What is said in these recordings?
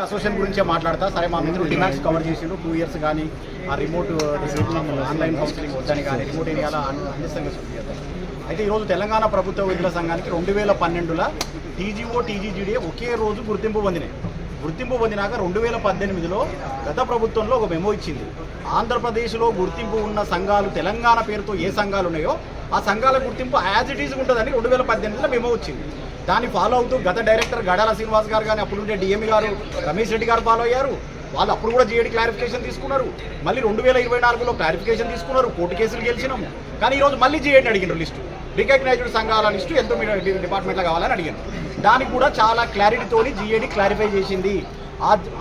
Association గురించే మాట్లాడతా. సరే, మా మిత్రులు డిమాండ్స్ కవర్ చేసిండు 2 years కానీ ఆ రిమోట్ ఆన్లైన్ కౌన్సిలింగ్ వద్దని కానీ రిమోట్ ఏరియాలో అందిస్తాం. అయితే ఈరోజు తెలంగాణ ప్రభుత్వ వైద్యుల సంఘానికి 2012లో టీజీఓ టీజీజీడీ ఒకే రోజు గుర్తింపు పొందినాయి. గుర్తింపు పొందినాక 2018లో గత ప్రభుత్వంలో ఒక మెమో ఇచ్చింది. ఆంధ్రప్రదేశ్లో గుర్తింపు ఉన్న సంఘాలు తెలంగాణ పేరుతో ఏ సంఘాలు ఉన్నాయో ఆ సంఘాల గుర్తింపు యాజ్ ఇట్ ఈజ్ ఉంటుందని 2018లో మెమో వచ్చింది. దాన్ని ఫాలో అవుతూ గత డైరెక్టర్ గడాల శ్రీనివాస్ గారు కానీ అప్పుడుండే డిఎంఈ గారు రమేష్ రెడ్డి గారు ఫాలో అయ్యారు. వాళ్ళు అప్పుడు కూడా జీఏడీ క్లారిఫికేషన్ తీసుకున్నారు. మళ్ళీ 2024లో క్లారిఫికేషన్ తీసుకున్నారు. కోర్టు కేసులు గెలిచినాము. కానీ ఈరోజు మళ్ళీ జీఏడీని అడిగినారు లిస్టు, రికగ్నైజ్డ్ సంఘాల లిస్టు ఎంతో మీరు డిపార్ట్మెంట్లో కావాలని అడిగారు. దానికి కూడా చాలా క్లారిటీతోని జీఏడీ క్లారిఫై చేసింది.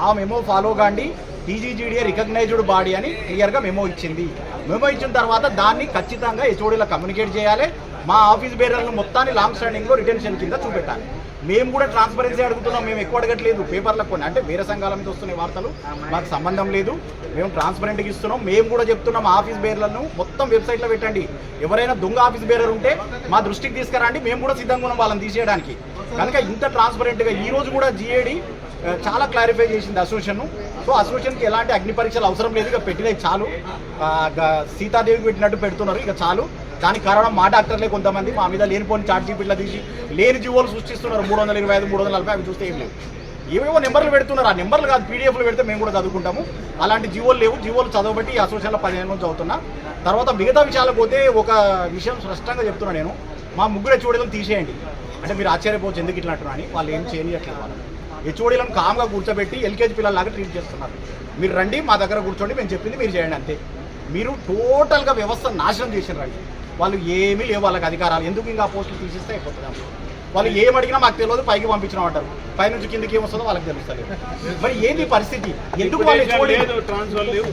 ఆ మెమో ఫాలో కాండి, టీజీజీడీ రికగ్నైజ్డ్ బాడీ అని క్లియర్గా మెమో ఇచ్చింది. మెమో ఇచ్చిన తర్వాత దాన్ని ఖచ్చితంగా హెచ్ఓడీలో కమ్యూనికేట్ చేయాలి. మా ఆఫీస్ బేరర్లను మొత్తాన్ని లాంగ్ స్టాండింగ్లో రిటెన్షన్ కింద చూపెట్టాలి. మేము కూడా ట్రాన్స్పరెన్సీ అడుగుతున్నాం. మేము ఎక్కువ అడగట్లేదు. పేపర్లకు కొన్ని అంటే వేరే సంఘాల మీద వస్తున్న వార్తలు మాకు సంబంధం లేదు. మేము ట్రాన్స్పరెంట్గా ఇస్తున్నాం. మేము కూడా చెప్తున్నాం ఆఫీస్ బేరర్లను మొత్తం వెబ్సైట్లో పెట్టండి. ఎవరైనా దొంగ ఆఫీస్ బేరర్ ఉంటే మా దృష్టికి తీసుకురండి. మేము కూడా సిద్ధంగా ఉన్నాం వాళ్ళని తీసేయడానికి. కనుక ఇంత ట్రాన్స్పరెంట్గా ఈరోజు కూడా జీఏడీ చాలా క్లారిఫై చేసింది అసోసియేషన్. సో అసోసియేషన్కి ఎలాంటి అగ్ని పరీక్షలు అవసరం లేదు. ఇక పెట్టినవి చాలు. సీతాదేవికి పెట్టినట్టు పెడుతున్నారు. ఇక చాలు. దానికి కారణం మా డాక్టర్లే కొంతమంది మా మీద లేనిపోని చార్ట్ జీపీట్లో తీసి లేని జీవోలు సృష్టిస్తున్నారు. 325, 340 అవి చూస్తే ఏం లేవు. ఏవేవో నెంబర్లు పెడుతున్నారు. ఆ నెంబర్లు కాదు, పీడిఎఫ్లు పెడితే మేము కూడా చదువుకుంటాము. అలాంటి జీవోలు లేవు. జీవోలు చదవబట్టి ఈ అసోసియేషన్లో 15 నుంచి చదువుతున్నా. తర్వాత మిగతా విషయాలకు పోతే ఒక విషయం స్పష్టంగా చెప్తున్నా నేను. మా ముగ్గురు హెచ్ఓడీలను తీసేయండి అంటే మీరు ఆశ్చర్యపోవచ్చు ఎందుకు ఇట్లా అంటున్నా అని. వాళ్ళు ఏం చేయట్లేదు. వాళ్ళు హెచ్ఓడీలను కామ్గా కూర్చోబెట్టి ఎల్కేజీ పిల్లల్లాగా ట్రీట్ చేస్తున్నారు. మీరు రండి మా దగ్గర కూర్చోండి, మేము చెప్పింది మీరు చేయండి అంతే. మీరు టోటల్గా వ్యవస్థ నాశనం చేసినారండి. వాళ్ళు ఏమీ లేవు వాళ్ళకి అధికారాలు. ఎందుకు ఇంకా పోస్టులు తీసిస్తే అయిపోతుంది. వాళ్ళు ఏం అడిగినా మాకు తెలియదు, పైకి పంపించడం అంటారు. పైనుంచి కిందకి ఏమొస్తుందో వాళ్ళకి తెలుస్తుంది. మరి ఏంది పరిస్థితి? ఎందుకు వాళ్ళు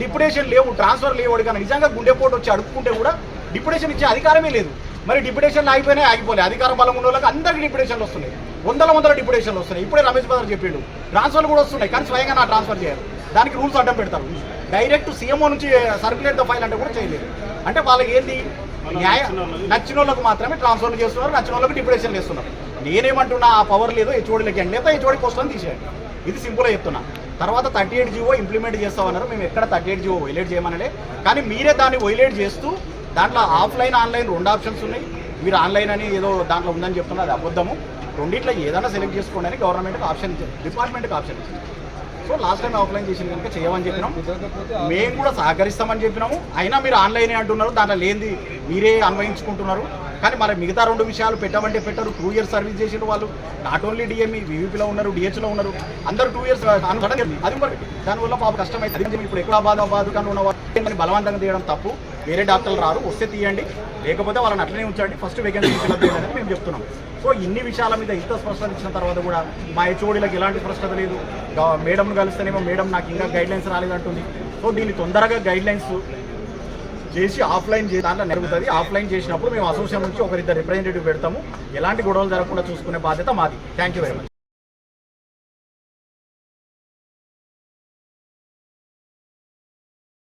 డిప్యుటేషన్ లేవు, ట్రాన్స్ఫర్ లేవు. అడిగాను నిజంగా గుండెపోటు వచ్చి అడుక్కుంటే కూడా డిప్యుటేషన్ ఇచ్చే అధికారమే లేదు. మరి డిప్యుటేషన్లు ఆగిపోయినాయి, ఆగిపోలే. అధికారం బలం ఉన్న వాళ్ళకి అందరికీ డిప్యుటేషన్లు వస్తున్నాయి. వందల డిప్యుటేషన్లు వస్తున్నాయి. ఇప్పుడే రమేష్ బదర్ చెప్పిండు ట్రాన్స్ఫర్లు కూడా వస్తున్నాయి. కానీ స్వయంగా నా ట్రాన్స్ఫర్ చేయాలి. దానికి రూల్స్ అడ్డం పెడతారు. డైరెక్ట్ సీఎంఓ నుంచి సర్క్యులేట్ ద ఫైల్ అంటే కూడా చేయలేదు. అంటే వాళ్ళకి ఏంది న్యాయం నచ్చిన వాళ్ళకు మాత్రమే ట్రాన్స్ఫర్లు చేస్తున్నారు, నచ్చిన వాళ్ళకి డిప్యుటేషన్లు చేస్తున్నారు. నేనేమంటున్నా ఆ పవర్ లేదు హెచ్ఓడీలకి అండి, లేదా హెచ్ఓడీ పోస్టులను తీసేయండి. ఇది సింపుల్గా చెప్తున్నా. తర్వాత 38 జీవో ఇంప్లిమెంట్ చేస్తామన్నారు. మేము ఎక్కడ 38 జీవో వైలేట్ చేయమనలే. కానీ మీరే దాన్ని వైలేట్ చేస్తూ దాంట్లో ఆఫ్లైన్ ఆన్లైన్ 2 ఆప్షన్స్ ఉన్నాయి. మీరు ఆన్లైన్ అని ఏదో దాంట్లో ఉందని చెప్తున్నారు. అది అబద్ధము. రెండిట్లో ఏదైనా సెలెక్ట్ చేసుకోండి అని గవర్నమెంట్కి ఆప్షన్ ఇచ్చింది, డిపార్ట్మెంట్కి ఆప్షన్ ఇచ్చింది. సో లాస్ట్ టైం ఆఫ్లైన్ చేసిన కనుక చేయమని చెప్పినాం. మేము కూడా సహకరిస్తామని చెప్పినాము. అయినా మీరు ఆన్లైనే అంటున్నారు. దాంట్లో లేనిది మీరే అన్వయించుకుంటున్నారు. కానీ మరి మిగతా 2 విషయాలు పెట్టమంటే పెట్టరు. 2 years సర్వీస్ చేసిన వాళ్ళు నాట్ ఓన్లీ డిఎంఈ వివిపిలో ఉన్నారు, డిహెచ్లో ఉన్నారు. అందరూ 2 years అది మరి దానివల్ల పాప కష్టమైతే ఇప్పుడు ఎక్కువ బాధ కన్నా ఉన్న వాళ్ళని బలవంతంగా తీయడం తప్పు. వేరే డాక్టర్లు రారు, వస్తే తీయండి, లేకపోతే వాళ్ళని అట్లనే ఉంచండి. ఫస్ట్ వేకెన్సీ ఫిల్అప్ చేయాలని మేము చెప్తున్నాం. సో ఇన్ని విషయాల మీద ఇంత స్పష్టత ఇచ్చిన తర్వాత కూడా మా హెచ్ఓడీలకు ఎలాంటి స్పష్టత లేదు. మేడంను కలిస్తేనేమో మేడం నాకు ఇంకా గైడ్లైన్స్ రాలేదంటుంది. సో దీన్ని తొందరగా గైడ్లైన్స్ చేసి ఆఫ్లైన్ దాంట్లో జరుగుతుంది. ఆఫ్లైన్ చేసినప్పుడు మేము అసోసియేషన్ నుంచి 1-2 రిప్రజెంటేటివ్ పెడతాము. ఎలాంటి గొడవలు జరగకుండా చూసుకునే బాధ్యత మాది. Thank you very much.